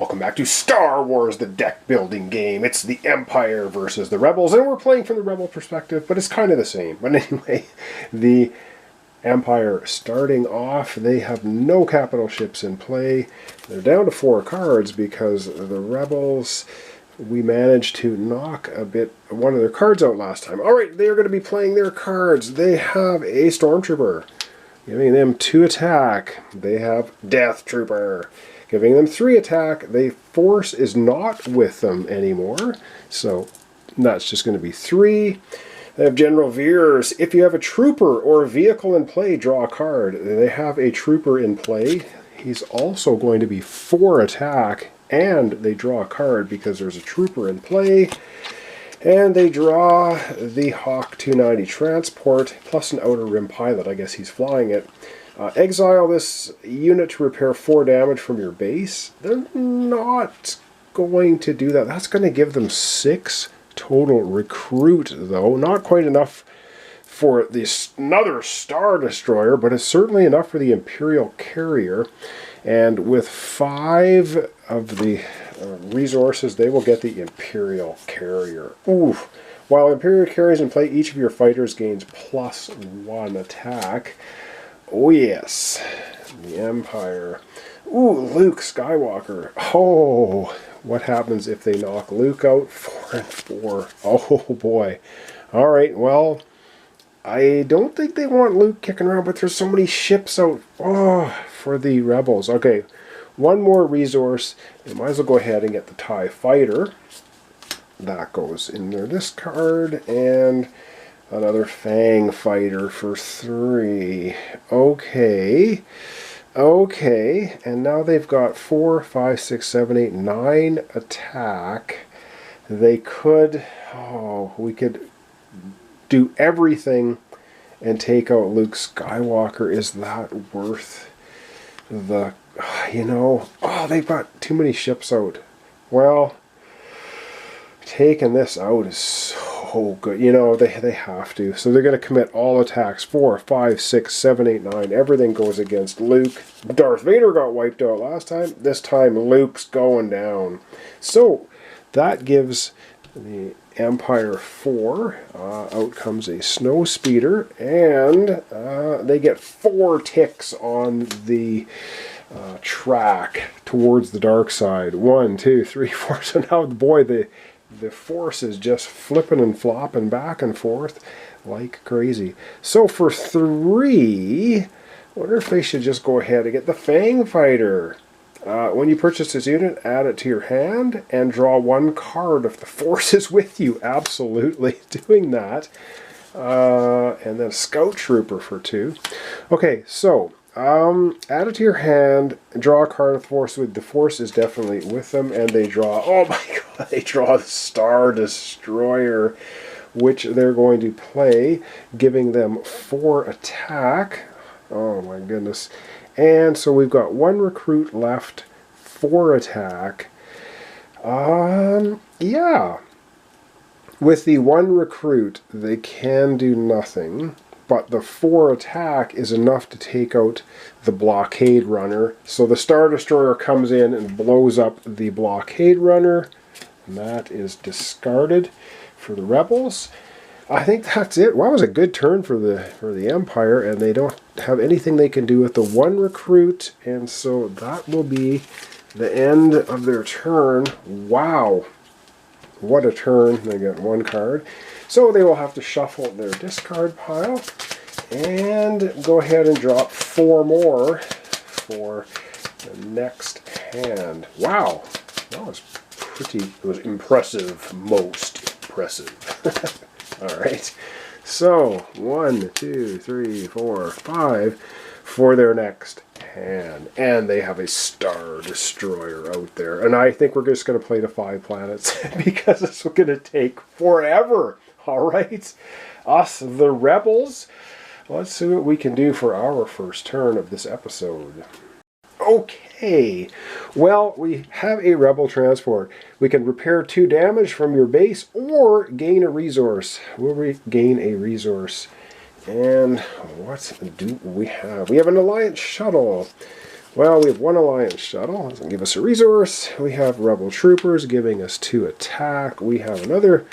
Welcome back to Star Wars, the deck building game. It's the Empire versus the Rebels, and we're playing from the Rebel perspective, but it's kind of the same. But anyway, the Empire starting off, they have no capital ships in play. They're down to 4 cards because the Rebels, we managed to knock one of their cards out last time. Alright, they're going to be playing their cards. They have a Stormtrooper, giving them 2 attack. They have Death Trooper, giving them 3 attack. The Force is not with them anymore, so that's just going to be 3. They have General Veers. If you have a Trooper or a vehicle in play, draw a card. They have a Trooper in play. He's also going to be 4 attack, and they draw a card because there's a Trooper in play. And they draw the Hawk 290 Transport, plus an Outer Rim Pilot. I guess he's flying it. Exile this unit to repair 4 damage from your base. They're not going to do that. That's going to give them 6 total recruit, though. Not quite enough for another Star Destroyer, but it's certainly enough for the Imperial Carrier. And with 5 of the resources, they will get the Imperial Carrier. Ooh. While Imperial Carrier is in play, each of your fighters gains +1 attack. Oh yes, the Empire. Ooh, Luke Skywalker. Oh, what happens if they knock Luke out? 4 and 4. Oh boy. Alright, well, I don't think they want Luke kicking around, but there's so many ships out for the Rebels. Okay, one more resource. They might as well go ahead and get the TIE Fighter. That goes in their discard, and another Fang Fighter for 3. Okay. Okay. And now they've got 4, 5, 6, 7, 8, 9 attack. They could... Oh, we could do everything and take out Luke Skywalker. Is that worth the... You know... Oh, they've got too many ships out. Well, taking this out is so good. You know, they have to. So they're going to commit all attacks. 4, 5, 6, 7, 8, 9. Everything goes against Luke. Darth Vader got wiped out last time. This time Luke's going down. So that gives the Empire 4. Out comes a Snow Speeder. And they get 4 ticks on the track towards the dark side. 1, 2, 3, 4. So now, boy, the Force is just flipping and flopping back and forth like crazy. So for 3, I wonder if they should just go ahead and get the Fang Fighter. When you purchase this unit, add it to your hand and draw 1 card if the Force is with you. Absolutely doing that. And then Scout Trooper for 2. Okay, so add it to your hand, draw a card of the Force. The Force is definitely with them, and they draw, oh my god, they draw the Star Destroyer, which they're going to play, giving them 4 attack. Oh my goodness. And so we've got 1 recruit left, 4 attack. Yeah. With the 1 recruit, they can do nothing. But the 4 attack is enough to take out the Blockade Runner. So the Star Destroyer comes in and blows up the Blockade Runner. And that is discarded for the Rebels. I think that's it. Well, that was a good turn for the Empire, and they don't have anything they can do with the 1 recruit. And so that will be the end of their turn. Wow. What a turn. They get 1 card. So they will have to shuffle their discard pile and go ahead and drop 4 more for the next hand. Wow, that was it was impressive, most impressive. All right, so 1, 2, 3, 4, 5 for their next hand. And they have a Star Destroyer out there. And I think we're just going to play the 5 planets because it's going to take forever. All right, us, the Rebels. Let's see what we can do for our first turn of this episode. Okay, well, we have a Rebel transport. We can repair 2 damage from your base or gain a resource. We'll gain a resource. And what do we have? We have an Alliance shuttle. Well, we have one Alliance shuttle. Doesn't give us a resource. We have Rebel troopers giving us 2 attack. We have another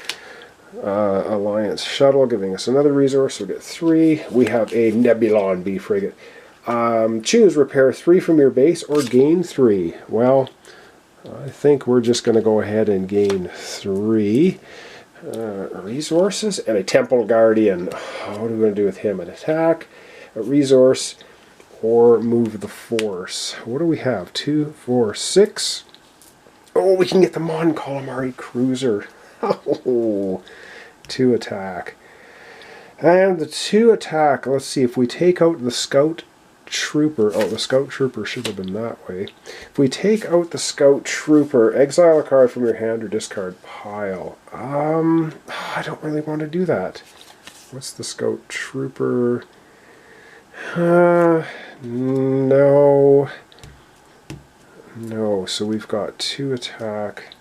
Alliance shuttle giving us another resource. So we get 3. We have a Nebulon B frigate. Choose repair 3 from your base or gain 3. Well, I think we're just going to go ahead and gain 3 resources and a Temple Guardian. What are we going to do with him? An attack, a resource, or move the force? What do we have? 2, 4, 6. Oh, we can get the Mon Calamari cruiser. Oh, 2 attack. And the 2 attack, let's see, if we take out the Scout Trooper, oh, the Scout Trooper should have been that way. If we take out the Scout Trooper, exile a card from your hand or discard pile. I don't really want to do that. What's the Scout Trooper? No. No, so we've got 2 attack.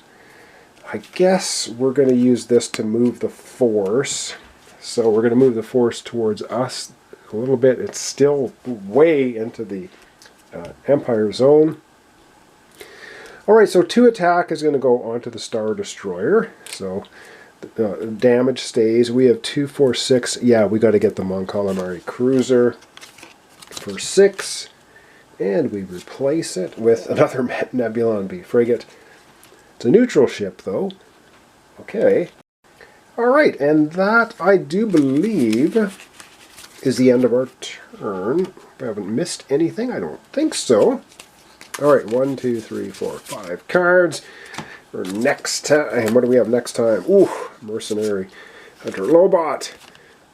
I guess we're going to use this to move the force. So we're going to move the force towards us a little bit. It's still way into the Empire zone. Alright, so 2 attack is going to go onto the Star Destroyer. So damage stays. We have 2, 4, 6. Yeah, we got to get the Mon Calamari cruiser for 6. And we replace it with another Nebulon B frigate. It's a neutral ship, though. Okay. Alright, and that, I do believe, is the end of our turn. I haven't missed anything. I don't think so. Alright, 1, 2, 3, 4, 5 cards. For next time, what do we have next time? Ooh, Mercenary. Hunter Lobot.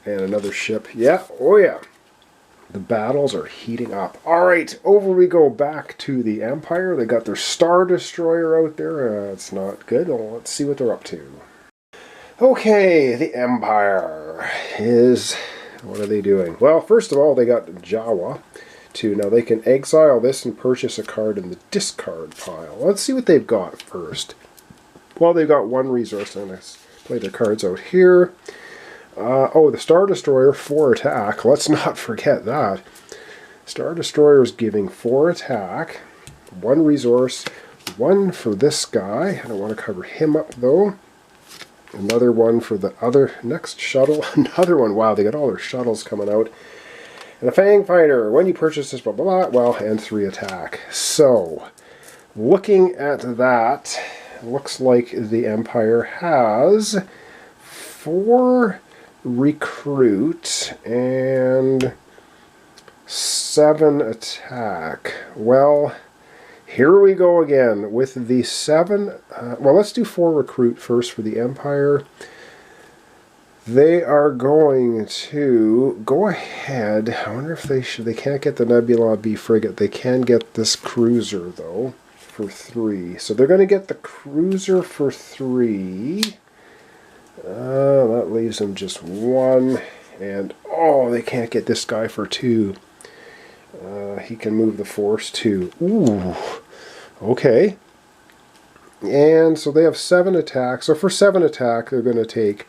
And another ship. Yeah, oh yeah. The battles are heating up. Alright, over we go back to the Empire. They got their Star Destroyer out there. It's not good. Well, let's see what they're up to. Okay, the Empire is... What are they doing? Well, first of all, they got Jawa. Now they can exile this and purchase a card in the discard pile. Let's see what they've got first. Well, they've got 1 resource. I'm going to play their cards out here. Oh, the Star Destroyer, 4 attack. Let's not forget that. Star Destroyer is giving 4 attack, 1 resource, 1 for this guy. I don't want to cover him up, though. Another 1 for the other next shuttle. Another 1. Wow, they got all their shuttles coming out. And a Fang Fighter. When you purchase this, blah, blah, blah. Well, and 3 attack. So, looking at that, looks like the Empire has 4... recruit and 7 attack. Well, here we go again with the 7. Well, let's do 4 recruit first for the Empire. They are going to go ahead. I wonder if they should. They can't get the Nebula B frigate. They can get this cruiser though for 3. So they're going to get the cruiser for 3. That leaves them just 1, and oh, they can't get this guy for 2. He can move the force too. Ooh, okay. And so they have 7 attacks. So for 7 attack, they're going to take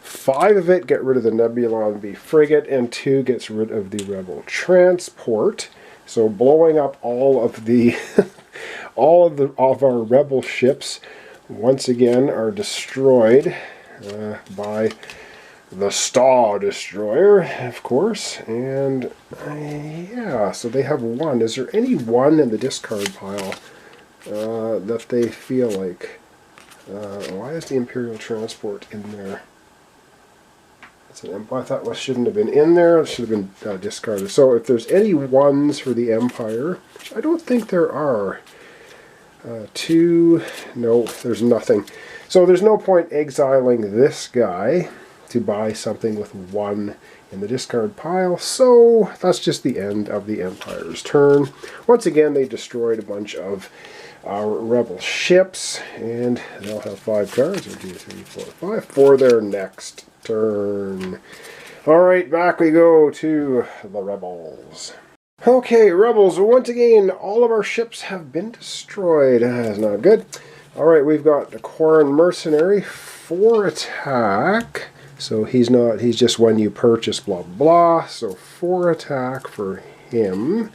5 of it, get rid of the Nebulon B frigate, and 2 gets rid of the Rebel transport. So blowing up all of the all of our Rebel ships once again are destroyed. By the Star Destroyer, of course, and yeah, so they have 1. Is there any 1 in the discard pile that they feel like? Why is the Imperial Transport in there? That's an Empire. I thought it shouldn't have been in there. It should have been discarded. So if there's any 1s for the Empire, which I don't think there are. 2, no, there's nothing. So there's no point exiling this guy to buy something with 1 in the discard pile. So that's just the end of the Empire's turn. Once again, they destroyed a bunch of our Rebel ships, and they'll have 5 cards, 1, 2, 3, 4, 5, for their next turn. Alright, back we go to the Rebels. Okay, Rebels, once again, all of our ships have been destroyed. That's not good. Alright, we've got the Quarren Mercenary, 4 attack. So he's just when you purchase blah blah. So 4 attack for him.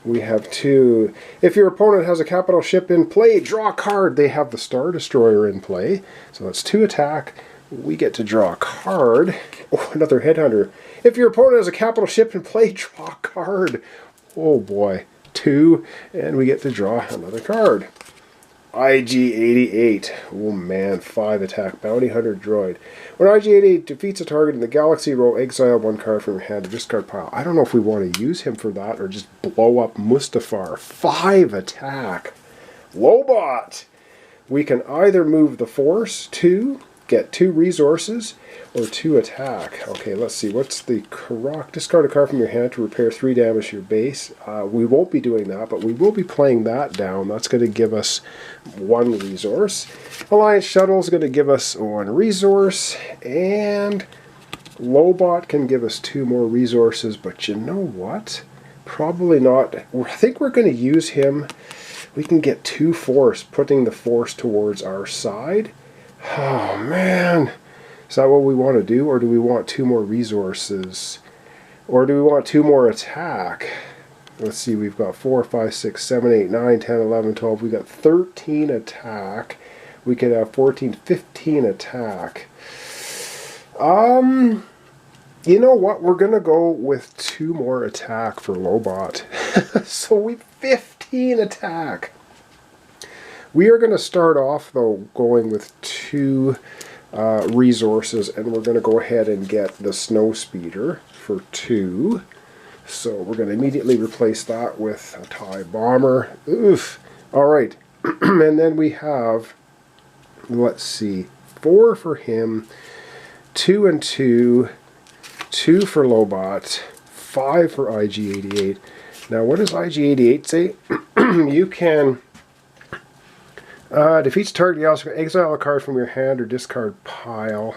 We have 2. If your opponent has a capital ship in play, draw a card. They have the Star Destroyer in play. So that's 2 attack. We get to draw a card. Oh, another Headhunter. If your opponent has a capital ship in play, draw a card. Oh boy. 2. And we get to draw another card. IG-88. Oh man, 5 attack. Bounty Hunter Droid. When IG-88 defeats a target in the Galaxy row, exile 1 card from your hand to discard pile. I don't know if we want to use him for that or just blow up Mustafar. 5 attack. Lobot. We can either move the Force 2, get 2 resources, or 2 attack. Okay, let's see. What's the Karak? Discard a card from your hand to repair 3 damage to your base. We won't be doing that, but we will be playing that down. That's going to give us 1 resource. Alliance Shuttle is going to give us 1 resource. And Lobot can give us 2 more resources. But you know what? Probably not. I think we're going to use him. We can get 2 force, putting the force towards our side. Oh, man. Is that what we want to do? Or do we want 2 more resources? Or do we want 2 more attack? Let's see, we've got 4, 5, 6, 7, 8, 9, 10, 11, 12. We've got 13 attack. We could have 14, 15 attack. You know what? We're going to go with 2 more attack for Lobot. So we've 15 attack. We are going to start off, though, going with 2 resources, and we're going to go ahead and get the Snowspeeder for 2. So we're going to immediately replace that with a TIE Bomber. Oof. Alright. And then we have, let's see, 4 for him, 2 and 2, 2 for Lobot, 5 for IG-88. Now what does IG-88 say? You can defeats target, you also exile a card from your hand or discard pile.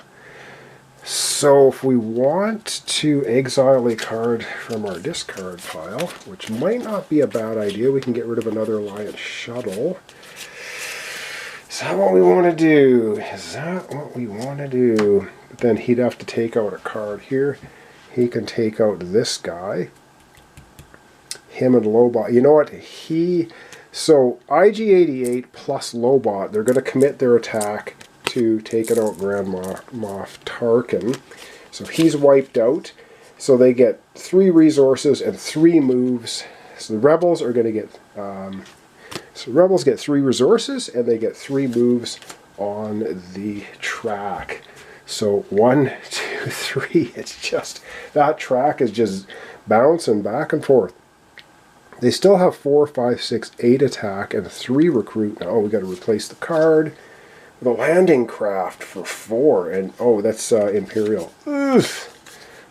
So if we want to exile a card from our discard pile, which might not be a bad idea, we can get rid of another Alliance Shuttle. Is that what we want to do? Is that what we want to do? But then he'd have to take out a card here. He can take out this guy. Him and Lobot. You know what? So IG-88 plus Lobot, they're going to commit their attack to taking out Grand Moff Tarkin. So he's wiped out. So they get 3 resources and 3 moves. So the Rebels are going to get... So Rebels get 3 resources and they get 3 moves on the track. So 1, 2, 3. It's just... That track is just bouncing back and forth. They still have 4, 5, 6, 8 attack and 3 recruit. Now, we got to replace the card with a landing craft for 4. And, oh, that's Imperial. Oof.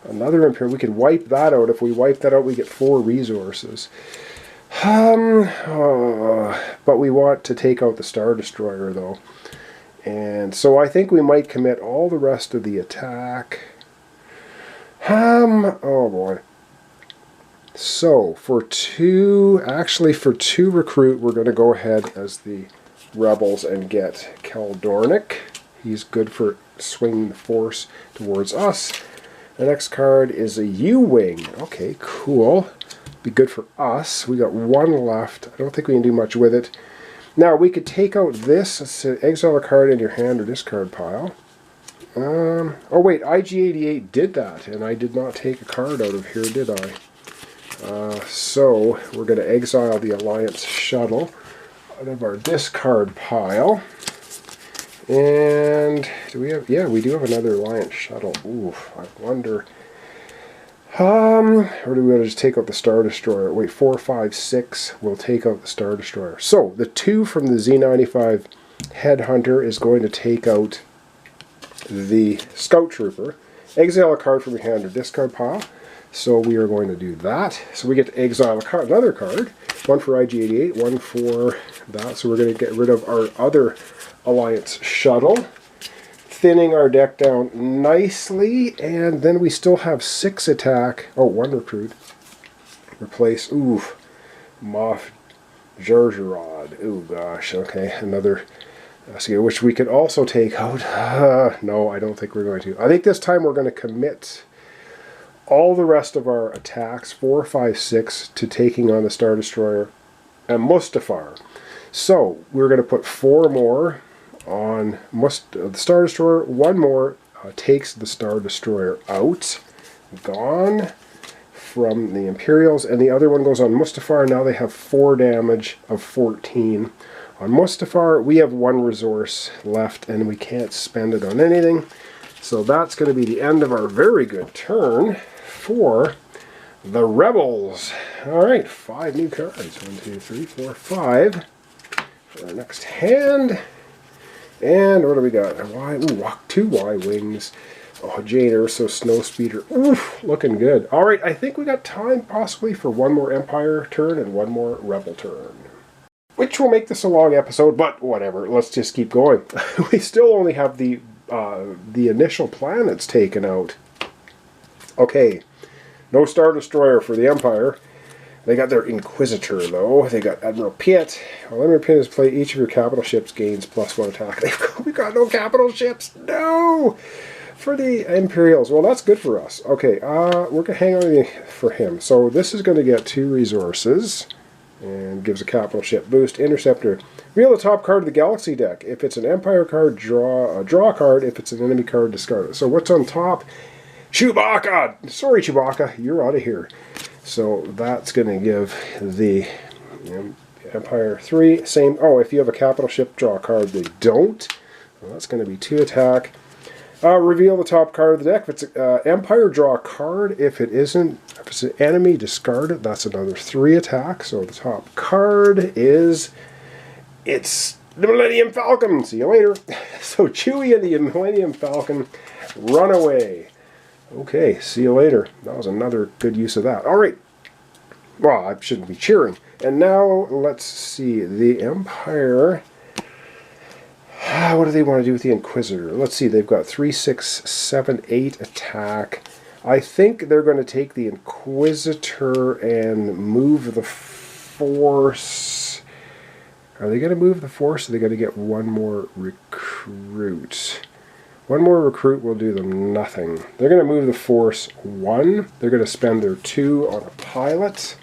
Another Imperial. We can wipe that out. If we wipe that out, we get 4 resources. But we want to take out the Star Destroyer, though. And so I think we might commit all the rest of the attack. Oh, boy. So, for 2 recruit, we're going to go ahead as the Rebels and get Kel Dornick. He's good for swinging the Force towards us. The next card is a U-Wing. Okay, cool. Be good for us. We got 1 left. I don't think we can do much with it. Now, we could take out this. Let's say, exile a card in your hand or discard pile. Oh, wait, IG-88 did that, and I did not take a card out of here, did I? So we're going to exile the Alliance Shuttle out of our discard pile. And do we have... Yeah, we do have another Alliance Shuttle. Ooh, I wonder... or do we want to just take out the Star Destroyer? Wait, 4, 5, 6. We'll take out the Star Destroyer. So the 2 from the Z95 Headhunter is going to take out the Scout Trooper. Exile a card from your hand or discard pile. So we are going to do that. So we get to exile another card. 1 for IG-88, 1 for that. So we're going to get rid of our other Alliance Shuttle. Thinning our deck down nicely. And then we still have 6 attack. Oh, 1 recruit. Replace, ooh, Moff Jerjerrod. Ooh, gosh. Okay, another... which we could also take out. No, I don't think we're going to. I think this time we're going to commit all the rest of our attacks, 4, 5, 6, to taking on the Star Destroyer and Mustafar. So we're going to put 4 more on the Star Destroyer. 1 more takes the Star Destroyer out. Gone from the Imperials. And the other one goes on Mustafar. Now they have 4 damage of 14. On Mustafar, we have 1 resource left, and we can't spend it on anything. So that's going to be the end of our very good turn for the Rebels. Alright, 5 new cards. 1, 2, 3, 4, 5 for our next hand. And what do we got? Ooh, 2 Y-Wings. Oh, Jane Erso, Snowspeeder. Oof, looking good. Alright, I think we got time possibly for 1 more Empire turn and 1 more Rebel turn. Which will make this a long episode, but whatever. Let's just keep going. We still only have the initial planets taken out. Okay, no Star Destroyer for the Empire. They got their Inquisitor, though. They got Admiral Piet. While Admiral Piet is play, each of your capital ships gains +1 attack. We got no capital ships. No! For the Imperials. Well, that's good for us. Okay, we're going to hang on for him. So this is going to get 2 resources. And gives a capital ship boost. Interceptor. Reveal the top card of the Galaxy deck. If it's an Empire card, draw a card. If it's an enemy card, discard it. So what's on top? Chewbacca! Sorry, Chewbacca. You're out of here. So that's going to give the Empire 3. Same. Oh, if you have a capital ship, draw a card. They don't. So that's going to be 2 attack. Reveal the top card of the deck. If it's Empire, draw a card. If it's an enemy, discard it. That's another 3 attack. So the top card is... It's the Millennium Falcon. See you later. So Chewie and the Millennium Falcon run away. Okay, see you later. That was another good use of that. Alright. Well, I shouldn't be cheering. And now, let's see. The Empire... What do they want to do with the Inquisitor? Let's see. They've got 3, 6, 7, 8 attack. I think they're going to take the Inquisitor and move the Force. Are they going to move the Force, or are they going to get 1 more recruit? 1 more recruit will do them nothing. They're going to move the Force 1. They're going to spend their 2 on a pilot.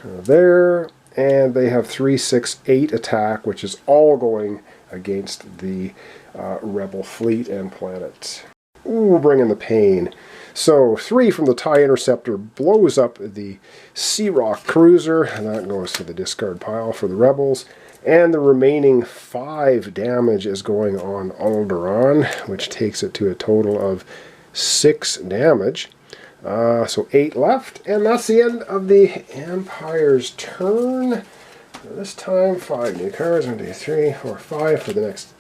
There. And they have 3, 6, 8 attack, which is all going against the Rebel fleet and planet. Ooh, bringing the pain. So 3 from the TIE Interceptor blows up the Sea Rock cruiser, and that goes to the discard pile for the Rebels. And the remaining 5 damage is going on Alderaan, which takes it to a total of 6 damage. So 8 left, and that's the end of the Empire's turn. This time, 5 new cards. 1, 2, 3, 4, 5 for the next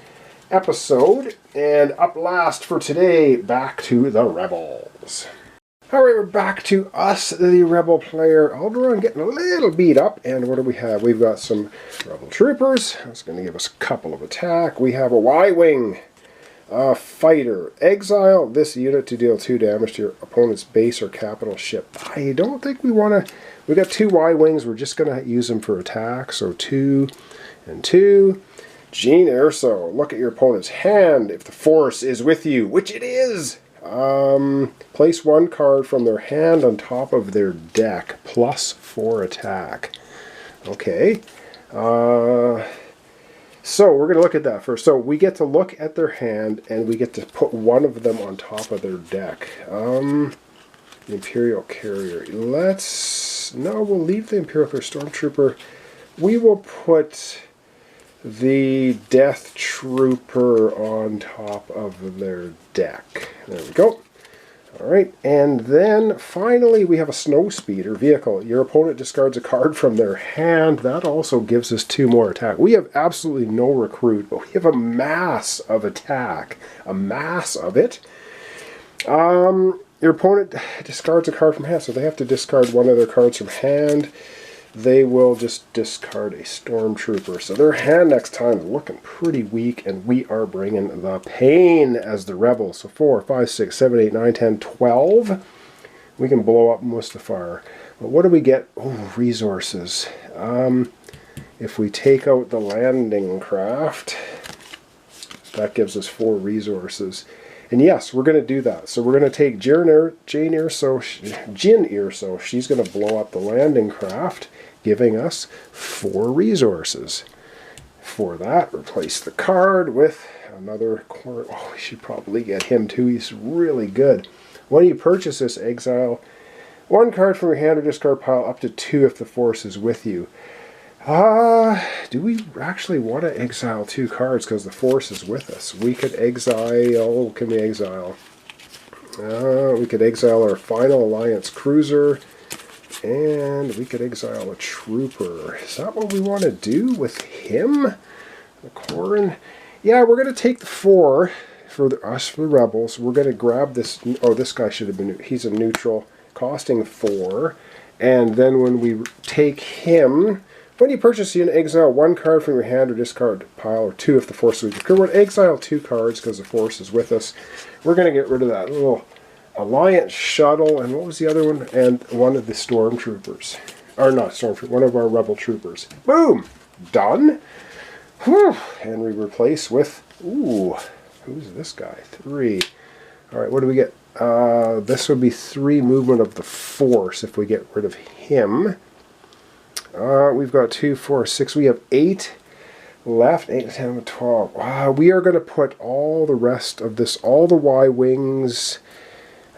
episode. And up last for today, back to the Rebels. Alright, we're back to us, the Rebel player. Alderaan getting a little beat up. And what do we have? We've got some Rebel troopers. That's going to give us a couple of attack. We have a Y-Wing. Fighter. Exile this unit to deal 2 damage to your opponent's base or capital ship. I don't think we want to... We got 2 Y-Wings. We're just going to use them for attack. So 2 and 2. Jane Erso. Look at your opponent's hand if the Force is with you, which it is. Place 1 card from their hand on top of their deck. +4 attack. Okay. So we're going to look at that first. So we get to look at their hand, and we get to put 1 of them on top of their deck. The Imperial Carrier. No, we'll leave the Imperial Carrier. Stormtrooper. We will put the Death Trooper on top of their deck. There we go. Alright, and then finally we have a Snowspeeder vehicle. Your opponent discards a card from their hand. That also gives us 2 more attack. We have absolutely no recruit, but we have a mass of attack. A mass of it. Your opponent discards a card from hand, so they have to discard 1 of their cards from hand. They will just discard a Stormtrooper. So their hand next time is looking pretty weak, and we are bringing the pain as the Rebels. So 4, 5, 6, 7, 8, 9, 10, 12. We can blow up Mustafar. But what do we get? Oh, resources. If we take out the landing craft, that gives us 4 resources. And yes, we're going to do that. So we're going to take Jyn Erso. She's going to blow up the landing craft, giving us 4 resources. For that, replace the card with another corner. Oh, we should probably get him too. He's really good. When you purchase this, exile 1 card from your hand or discard pile up to 2 if the force is with you. Do we actually want to exile 2 cards because the force is with us? We could exile, can we exile? We could exile our Final Alliance cruiser, and we could exile a trooper. Is that what we want to do with him? The Corrin? Yeah, we're going to take the 4 for the rebels. We're going to grab this. Oh, this guy should have been, he's a neutral, costing 4. And then when we take him, when you purchase, you can exile 1 card from your hand or discard pile, or 2 if the force is with you. We're going to exile 2 cards because the force is with us. We're going to get rid of that little Alliance shuttle, and what was the other one? And one of the stormtroopers. Or not stormtroopers, one of our rebel troopers. Boom! Done. Whew. And we replace with, ooh, who's this guy? 3. Alright, what do we get? This would be 3 movement of the force if we get rid of him. We've got 2, 4, 6. We have 8 left. 8, 10, 12. Wow, we are going to put all the rest of this, all the Y-wings.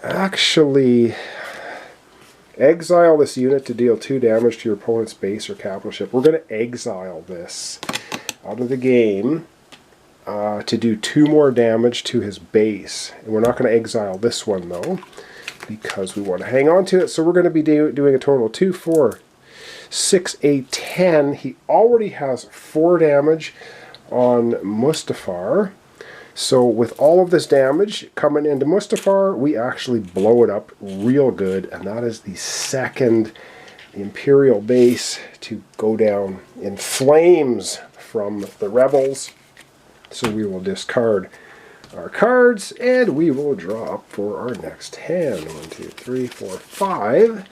Actually, exile this unit to deal 2 damage to your opponent's base or capital ship. We're going to exile this out of the game to do 2 more damage to his base. And we're not going to exile this one, though, because we want to hang on to it. So we're going to be doing a total of 2, 4, 6, 8, 10. He already has 4 damage on Mustafar. So with all of this damage coming into Mustafar, we actually blow it up real good. And that is the second Imperial base to go down in flames from the rebels. So we will discard our cards and we will draw up for our next hand. 1, 2, 3, 4, 5.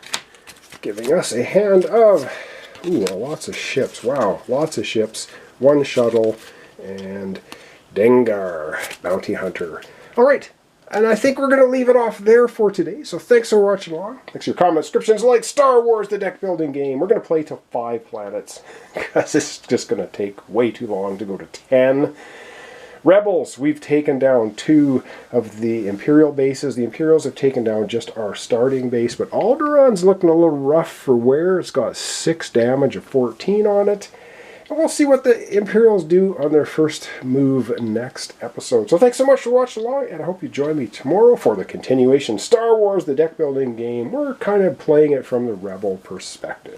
Giving us a hand of, ooh, lots of ships. Wow, lots of ships. 1 shuttle and Dengar, Bounty Hunter. Alright, and I think we're going to leave it off there for today. So thanks for watching along. Thanks for your comments, subscriptions, like Star Wars, the deck building game. We're going to play till 5 planets because it's just going to take way too long to go to 10. Rebels, we've taken down 2 of the Imperial bases. The Imperials have taken down just our starting base, but Alderaan's looking a little rough for wear. It's got 6 damage of 14 on it. And we'll see what the Imperials do on their first move next episode. So thanks so much for watching along, and I hope you join me tomorrow for the continuation Star Wars, the deck building game. We're kind of playing it from the Rebel perspective.